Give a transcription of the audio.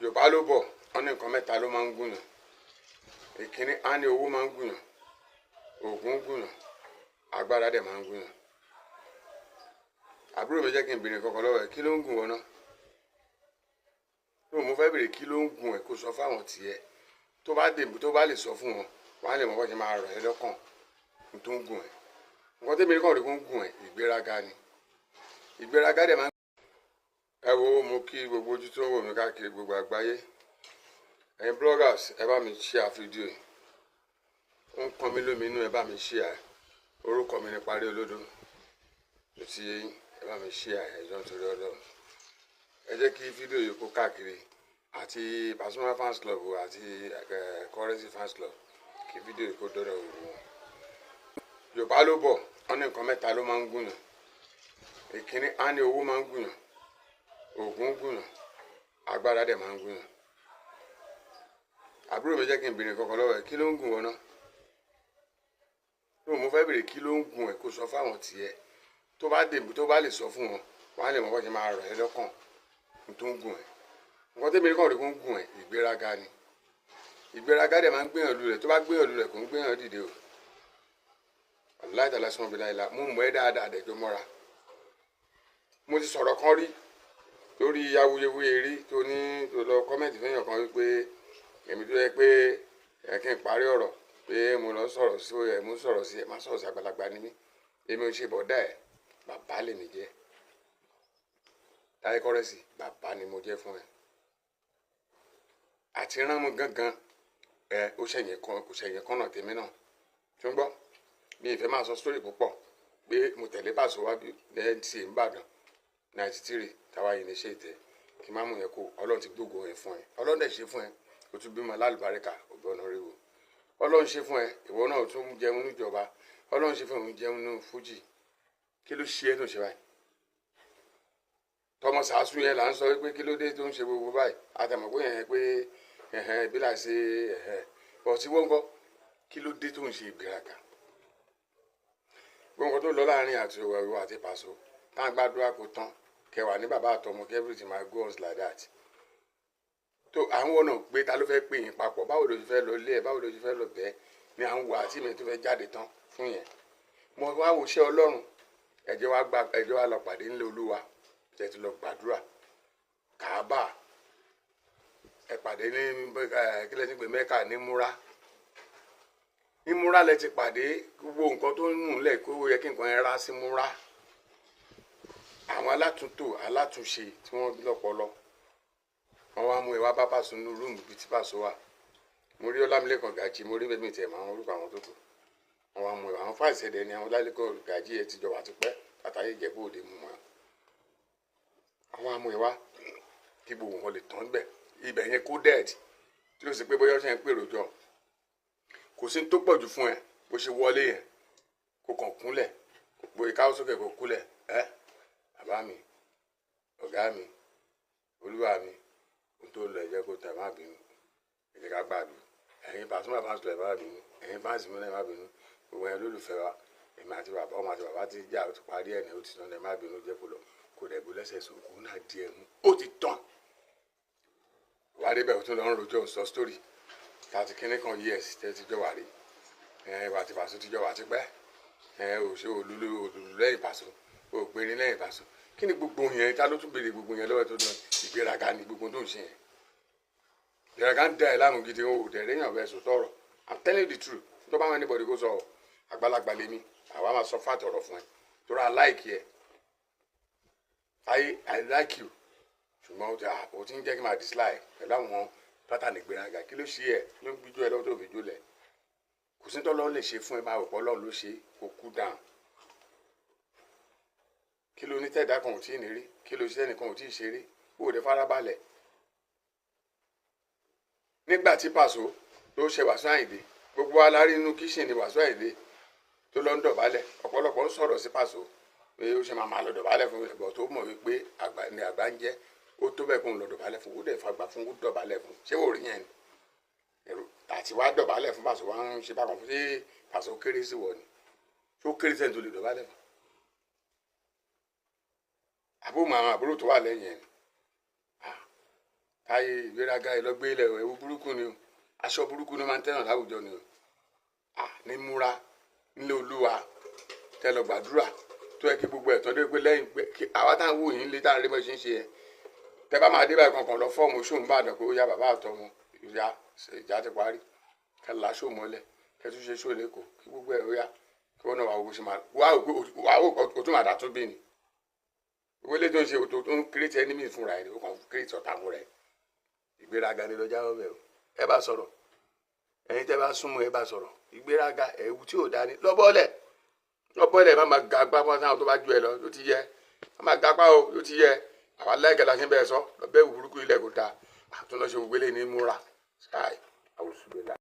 Yorùbá ló bọ̀ wọ́n ní nǹkan mẹ́ta ló máa ń gùnyàn. Ìkíní á ní owó máa ń gùnyàn, ògùn gùnyàn, agbára dẹ̀ máa ń gùnyàn. Àbúrò mi jẹ́ kí n béèrè kankan lọ́wọ́ ẹ̀, kí ló ń gùn wọn náà? Mo fẹ́ béèrè kí ló ń gùn ẹ̀ kó sọ fáwọn tiẹ̀. Tó bá lè sọ fún wọn, wọ́n á lè mọ̀ bó ṣe máa rọ̀ ẹ́ lọ́kàn ní tó ń gùn ẹ̀. Nǹkan tí èmi kàn rí kó ń gùn ẹ̀, ìgbéraga ni. Ìgbéraga dẹ̀ máa ń. Ẹ wo, mo kí gbogbo ojú tó ń wò mí káàkiri gbogbo àgbáyé. Ẹ̀yin bloggers, ẹ bá mi share fídíò yìí. Ó ń pọn mí lómi inú, ẹ bá mi share. Orúkọ mi ni Pariolodo. Mo ti yé yín, ẹ bá mi share ẹjọ́ nítorí Ọlọ́run. Ẹ jẹ́ kí fídíò yìí kó káàkiri àti Pasuma fans club àti currency fans club, kí fídíò yìí kó dọ́dọ̀ wò wọn. Yorùbá ló bọ̀ wọ́n ní nǹkan mẹ́ta ló máa ń gùnyàn. Ìkíní á ní owó máa ń gùnyàn, ògùn gùnyàn, agbára dẹ̀ máa ń gùnyàn. Àbúrò mi jẹ́ kí n béèrè kankan lọ́wọ́ ẹ̀, kí ló ń gùn wọn náà? Mo fẹ́ béèrè kí ló ń gùn ẹ̀ kó sọ fáwọn tiẹ̀. Tó bá lè sọ fún wọn, wọ́n á lè mọ̀ bó ṣe máa rọ̀ ẹ́ lọ́kàn ní tó ń gùn ẹ̀. Nǹkan tí èmi kàn rí kó ń gùn ẹ̀, ìgbéraga ni. Ìgbéraga dẹ̀ máa ń gbéyàn lulẹ̀, tó bá gbéyàn lulẹ̀ kò ń gbéyàn dìde o. Aláìtàlá sọ́n bí láìla, mo mọ̀ ẹ́ dáadáa dẹ̀jọ́ mọ́ra. Mo ti sọ̀rọ̀ kan rí lórí awuyewuye rí tó lọ kọ́mẹ̀ntì fẹ́yàn kan wípé èmi tó yẹ pé kí n parí ọ̀rọ̀ pé mo lọ sọ̀rọ̀ sí ẹ̀, mo sọ̀rọ̀ sí ẹ̀, má sọ̀rọ̀ sí àgbàlagbà ni mí. Èmi ò ṣe bọ̀dá ẹ̀, bàbá lèmi jẹ́. Taye kọ́rẹ́sì, bàbá ni mo jẹ́ fún ẹ. Àti rán mu gangan ó ṣẹ̀yìn kan, kò ṣẹ̀yìn kan náà tèmi náà. Tí ó ń gbọ́, mi ìfẹ́ máa sọ sítórì púpọ̀ pé mo tẹ̀lé Paso wá bí lẹ́yìn tí ń bàdàn 93 táwa yìí ní ṣe ìtẹ́ kí má mú yẹn kó Ọlọ́run ti gbógo ẹ̀ fún ẹ. Ọlọ́run dẹ̀ ṣe fún ẹ, o tún bímọ lálùbáríkà òbí ọ̀nà ríwo. Ọlọ́run ṣe fún ẹ, ìwọ náà tún jẹun níjọba. Ọlọ́run ṣe fún òun jẹun ní fújì. Kí ló ṣe é tó ṣe báyìí? Tọmọ sàásù yẹn là ń sọ wípé kí ló dé tó ń ṣe gbogbo báyìí? Àtàmọ̀pé yẹn pé bí láì ṣe bọ̀ tí wọ́n ń kọ́ kí ló dé tó ń ṣe ìgbéraga? Gbogbo tó lọ láàrin àti òwò àti Paso tá à ń gbàdúrà kó tán kẹwàá ní bàbá àtọmọ kí everything máa go on like that. Tó àwọn ọ̀nà pé ta ló fẹ́ pè yín papọ̀, báwo ló ṣe fẹ́ lọ lé ẹ̀, báwo ló ṣe fẹ́ lọ bẹ́ẹ̀ ni à ń wà àti ìmọ̀ tó fẹ́ jáde tán fún yẹn. Mo wá wo iṣẹ́ Ọlọ́run, ẹjọ́ wa lọ pàdé ńlẹ̀ Olúwa, ẹ ti lọ gbàdúrà Kàábà, ẹ pàdé ní kílẹ̀ tí pé Mẹ́kà ní múra. Ní múra lẹ ti pàdé gbogbo nǹkan tó ń nù lẹ̀ kó yẹ kí nǹkan ẹ rá sí múra. Àwọn alátúntò alátúnṣe tí wọ́n lọ́pọlọ wọ́n wá mú ẹ wá bá Paso nínú rúùmù bíi tí Paso wà. Mo rí Ọlámilékan Gàjí, mo rí bẹ́ẹ̀ mi tẹ̀ mọ́ àwọn orúkọ àwọn tó kù. Wọ́n wá mú ẹ àwọn fáìsì ẹ̀dẹ̀ ni àwọn Ọlámilékan Gàjí ẹ ti jọ wà tipẹ́ àtàyè Ìjẹ̀bú Òde mú wọn. Àwọn amú ẹ wá kí gbogbo nǹkan lè tán bẹ̀. Ibẹ̀ yẹn kó dẹ́ẹ̀dì tí ó sì pé bóyá ọ̀sẹ̀ ń pèrò jọ. Kò sí tó pọ̀jù fún ẹ bó ṣe wọlé yẹn kó kàn kúnlẹ̀ bó ìkáwọ́ sókè kó kúnlẹ̀ bàbá mi, ọ̀gá mi, olúwa mi, ohun tó lọ ẹ̀jẹ̀ kó tẹ̀ má bínú, ẹ̀jẹ̀ ká gbàdú. Ẹ̀yin Pasuma fans club má bínú, ẹ̀yin fans mi náà má bínú, gbogbo ẹ̀ lólùfẹ́ wa, èmi àti bàbá ọmọ àti bàbá ti jà ó ti parí ẹ̀ ní ó ti tán ẹ̀ má bínú jẹ́ kó lọ kó dẹ̀ gbó lẹ́sẹ̀ sókú náà díẹ̀ mú ó ti tán. Wà á débẹ̀ tó lọ ń rojọ́ sọ sítórì láti kíní kan years tẹ́ ti jọ wà rí ìwà àti Paso ti jọ wà ti pẹ́ òṣè òlùlù lẹ́yìn Paso ògbérin lẹ́yìn Paso. Kí ni gbogbo yẹn ta ló tún béèrè gbogbo yẹn lọ́wọ́ tó dùn? Ìgbéraga ni gbogbo tó ń ṣe yẹn. Ìgbéraga ń da ẹ̀ láàmú gidi o dẹ̀ réyàn bẹ́ẹ̀ sọ tọrọ. I'm telling you the truth. Tó bá wọn anybody kó sọ àgbàlagbà lèmi àwa máa sọ fàtọ̀ ọ̀rọ̀ fún ẹ torí I like ẹ. I like you. Ṣùgbọ́n o ti ń jẹ́ kí n máa dislike pẹ̀lú àwọn pátánì ìgbéraga. Kí ló ṣe ẹ̀ ló ń gbíjú ẹ lọ́wọ́ tó fi jólẹ̀? Kò sí tọ́lọ́ lè ṣe fún ẹ máa wò pọ́ lọ́run ló ṣe kó kú dáhùn. Kí ló ní tẹ̀dá kan ò tí ì ní rí? Kí ló ṣiṣẹ́ nìkan ò tí ì ṣe rí? Ó dẹ̀ farabalẹ̀. Nígbà tí Paso ló ṣe Wasiu Ayinde, gbogbo alárí inú kíṣìn ni Wasiu Ayinde tó lọ ń dọ̀bálẹ̀. Ọ̀pọ̀lọpọ̀ ń sọ̀rọ̀ sí Paso pé ó ṣe máa lọ dọ̀bálẹ̀ fún ẹ̀gbọ́n tó mọ̀ wípé àgbà ni àgbà ń jẹ́. Ó tó bẹ́ẹ̀ kó ń lọ dọ̀bálẹ̀ fún, ó dẹ̀ fagbà fún, ó dọ̀bálẹ̀ fún. Ṣé wò rí yẹn ni? Ẹ̀rù àti wá dọ̀bálẹ̀ fún Paso wá ń ṣe bákan fún ṣé Paso kéré sí wọ ni? Ṣé ó kéré sẹ́ni tó lè dọ̀bálẹ̀ fún? Àbúrò àwọn àbúrò tó wà lẹ́yìn ẹ̀ Táyé ìgbéraga ìlọgbé ilẹ̀ ẹ̀wù burúkú ni o aṣọ burúkú ni ó máa ń tẹ̀yàn láwùjọ ni o ní múra nílé olúwa tẹ lọ gbàdúrà tó yẹ kí gbogbo ẹ̀ tán dé pé lẹ́yìn pé àwa táwọn wò yín lé táwọn rí bọ́ ṣe ń ṣe yẹn tẹ bá máa dé báyìí kankan lọ fọ́ọ̀mù ṣóun bá dàn pé ó yá bàbá àtọmọ ìyá ìjà ti parí kẹ láṣọ mọ́lẹ̀ kẹ tún ṣe ṣó lẹ́kọ̀ọ́ kí gbogbo ẹ̀ ó yá kí wọ́n náà wà owó ṣe máa wà ó kò tún máa dà tún bí ni owó lé tó ń ṣe òtò tó ń kírètì enemy fúnra ẹ̀ ó kàn kírètì ọ̀tá fúnra ẹ̀ ìgbéraga ni lọ́jà ọbẹ̀ o ẹ bá sọ̀rọ̀ ẹ̀yin tẹ́ bá súnmọ́ ẹ bá sọ̀rọ̀ ìgbéraga ẹ̀wù tí ò dání lọ́bọ̀ọ́lẹ̀ má máa ga apá fún àwọn tó bá ju ẹ lọ ló ti yẹ má máa ga apá o ló ti yẹ àwa láìka la ṣe ń bẹ́ẹ̀ sọ lọ́bẹ̀ ìwù burúkú ilẹ̀ kò dáa àtúnlọ́ṣe ògbélé ní múra ṣáà àwòsùgbé la.